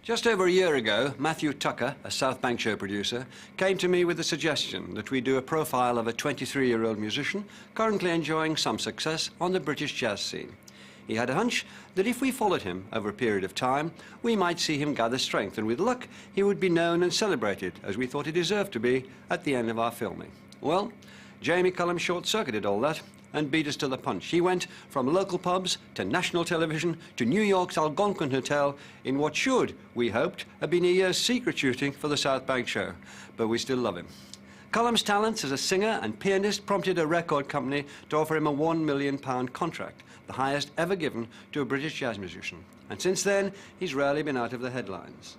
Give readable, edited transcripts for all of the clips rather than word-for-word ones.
Just over a year ago, Matthew Tucker, a South Bank show producer, came to me with the suggestion that we do a profile of a 23-year-old musician currently enjoying some success on the British jazz scene. He had a hunch that if we followed him over a period of time, we might see him gather strength, and with luck, he would be known and celebrated, as we thought he deserved to be, at the end of our filming. Well, Jamie Cullum short-circuited all that and beat us to the punch. He went from local pubs to national television to New York's Algonquin Hotel in what should, we hoped, have been a year's secret shooting for the South Bank show. But we still love him. Cullum's talents as a singer and pianist prompted a record company to offer him a £1 million contract, the highest ever given to a British jazz musician. And since then, he's rarely been out of the headlines.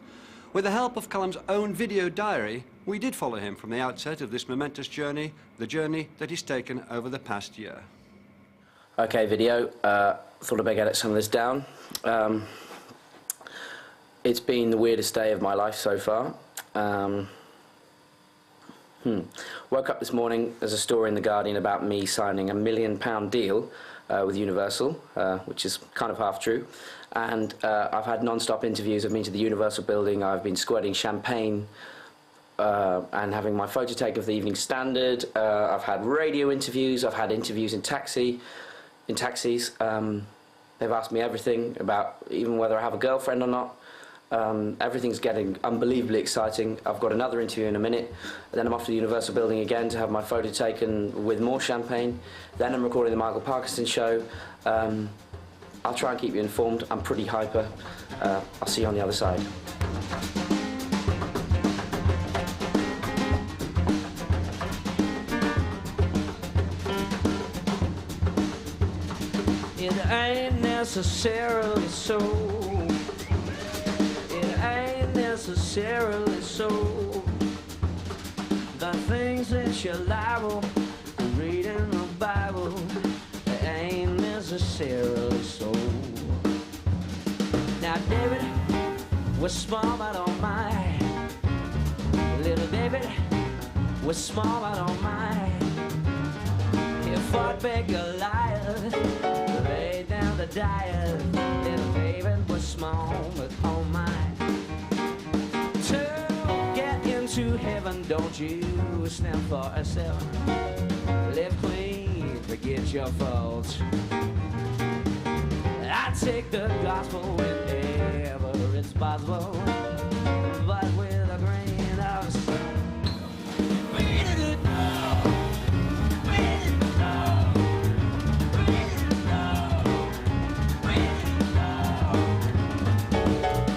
With the help of Cullum's own video diary, we did follow him from the outset of this momentous journey, the journey that he's taken over the past year. Okay, video. Thought I'd better edit some of this down. It's been the weirdest day of my life so far. Woke up this morning, there's a story in The Guardian about me signing a £1 million deal with Universal, which is kind of half true. And I've had non-stop interviews. I've been to the Universal building, I've been squirting champagne and having my photo taken of the Evening Standard. I've had radio interviews, I've had interviews in taxis. They've asked me everything about even whether I have a girlfriend or not. Everything's getting unbelievably exciting. I've got another interview in a minute, and then I'm off to the Universal building again to have my photo taken with more champagne. Then I'm recording the Michael Parkinson show. I'll try and keep you informed. I'm pretty hyper. I'll see you on the other side. It ain't necessarily so. It ain't necessarily so. The things that you're liable to read in the Bible, it ain't necessarily so. Now David was small but oh my, little David was small but oh my. He fought big Goliath, laid down the diet. Little David was small but oh my. To get into heaven, don't you snap for a seven. Live clean, forget your faults. I take the gospel whenever it's possible, but with a grain of salt.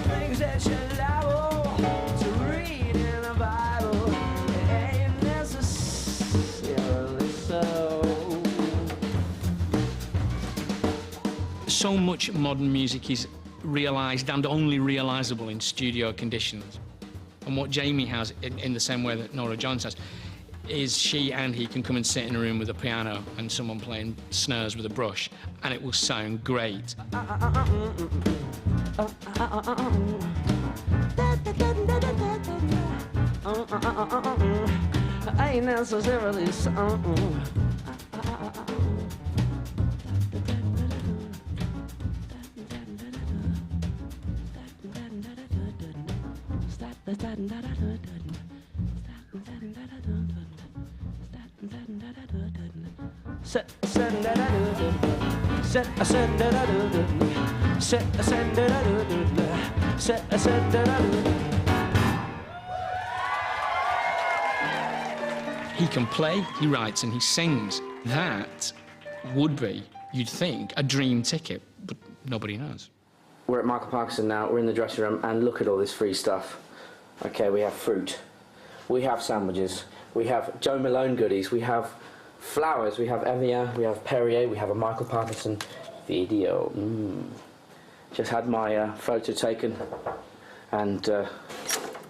Things that you're liable to read in the Bible, it ain't necessarily so. So much modern music is realised and only realisable in studio conditions. And what Jamie has, in the same way that Nora Jones has, is she and he can come and sit in a room with a piano and someone playing snares with a brush, and it will sound great. Ain't necessarily so. He can play, he writes, and he sings. That would be, you'd think, a dream ticket, but nobody knows. We're at Michael Parkinson now, we're in the dressing room, and look at all this free stuff. Okay, we have fruit, we have sandwiches, we have Joe Malone goodies, we have flowers, we have Evian, we have Perrier, we have a Michael Parkinson video. Just had my photo taken, and...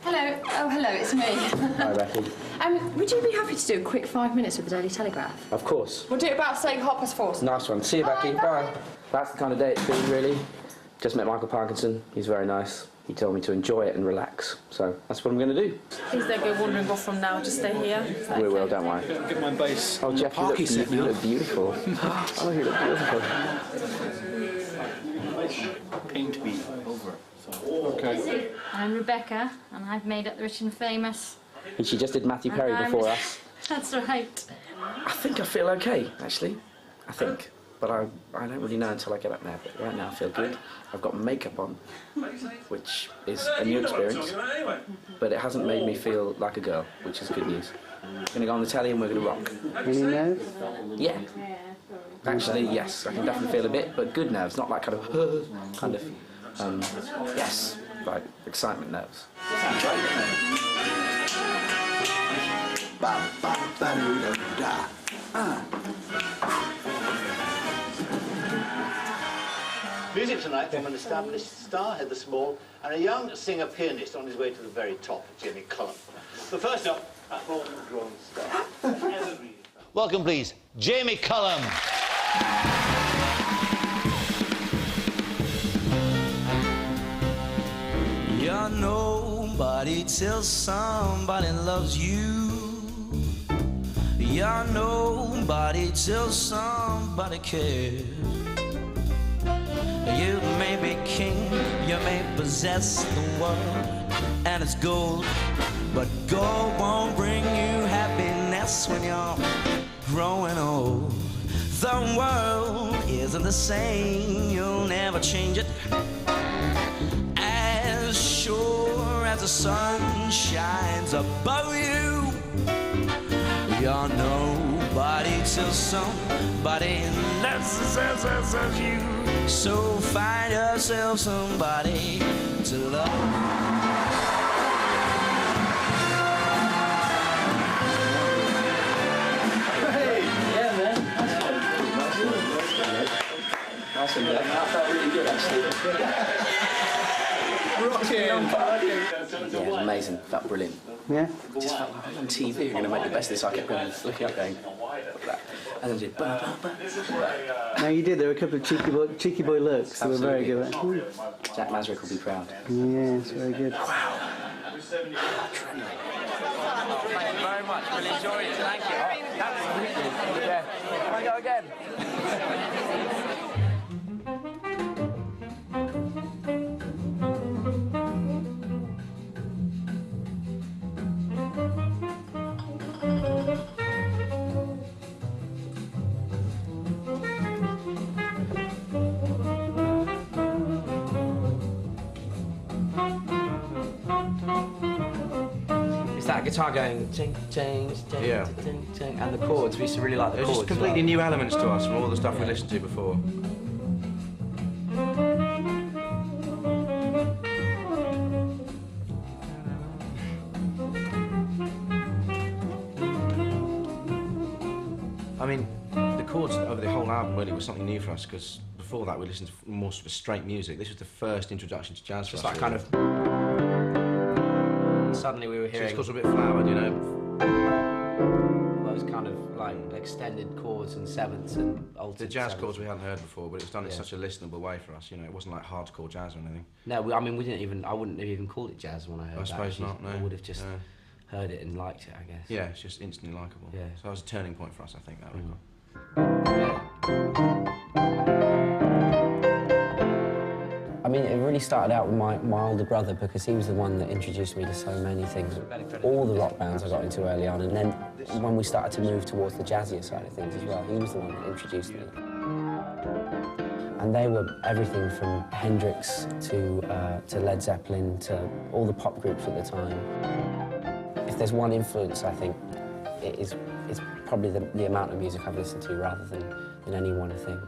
Hello. Oh, hello, it's me. Hi, Becky. Would you be happy to do a quick 5 minutes with the Daily Telegraph? Of course. We'll do it about saying 4:30. Nice one. See you, Becky. Bye. That's the kind of day it's been, really. Just met Michael Parkinson. He's very nice. He told me to enjoy it and relax. So that's what I'm going to do. Please don't go wandering off from now. Just stay here. We will, don't worry. Get my bass. Oh, Jeff, you look beautiful. Oh, you look beautiful. Pain to be over. So. Okay. Lucy. I'm Rebecca, and I've made up the Rich and Famous. And she just did Matthew Perry before us. That's right. I think I feel okay, actually. I think. But I don't really know until I get up there. But right now I feel good. I've got makeup on, which is a new experience. But it hasn't made me feel like a girl, which is good news. We're going to go on the telly and we're going to rock. Any nerves? Yeah. Actually, yes. I can definitely feel a bit, but good nerves, not like kind of, yes, like excitement nerves. Music tonight from an established star, Heather Small, and a young singer-pianist on his way to the very top, Jamie Cullum. But first up, a homegrown star. Welcome, please, Jamie Cullum. You're nobody till somebody loves you. You're nobody till somebody cares. You may be king, you may possess the world and its gold, but gold won't bring you happiness when you're growing old. The world isn't the same, you'll never change it. As sure as the sun shines above you, you're nobody till somebody loves you. So find yourself somebody to love. Nice one, Dave. That felt really good, actually. Rocking! Yeah, it was amazing. Felt brilliant. Yeah? It just felt like I was on TV. You're going to make the best of this. I kept going, looking up, going, look at that. And then did, No, you did. There were a couple of cheeky boy looks that were very good. Jack Masrick will be proud. Yes, very good. Wow. Thank you very much. Really enjoyed it. Thank you. Absolutely. Yeah. Can I go again? That guitar going ching, ching, ching, Yeah. ching, ching, and the chords. We used to really like the There's chords. just completely new elements to us from all the stuff we listened to before. I mean, the chords over the whole album really was something new for us because before that we listened to more sort of straight music. This was the first introduction to jazz for us. Just that kind of. Suddenly we were hearing. Just because we're a bit flowered, you know. Those kind of like extended chords and sevenths and altered. The jazz sevenths. chords we hadn't heard before, but it was done in Yeah. such a listenable way for us. You know, it wasn't like hardcore jazz or anything. No, I mean we didn't even. I wouldn't have even called it jazz when I heard I that. suppose not. No. I would have just heard it and liked it, I guess. Yeah, it's just instantly likable. Yeah. So that was a turning point for us, I think, that record. I mean, it really started out with my older brother because he was the one that introduced me to so many things. All the rock bands I got into early on, and then when we started to move towards the jazzier side of things as well, he was the one that introduced me. And they were everything from Hendrix to Led Zeppelin to all the pop groups at the time. If there's one influence, I think, it's probably the amount of music I've listened to rather than any one thing.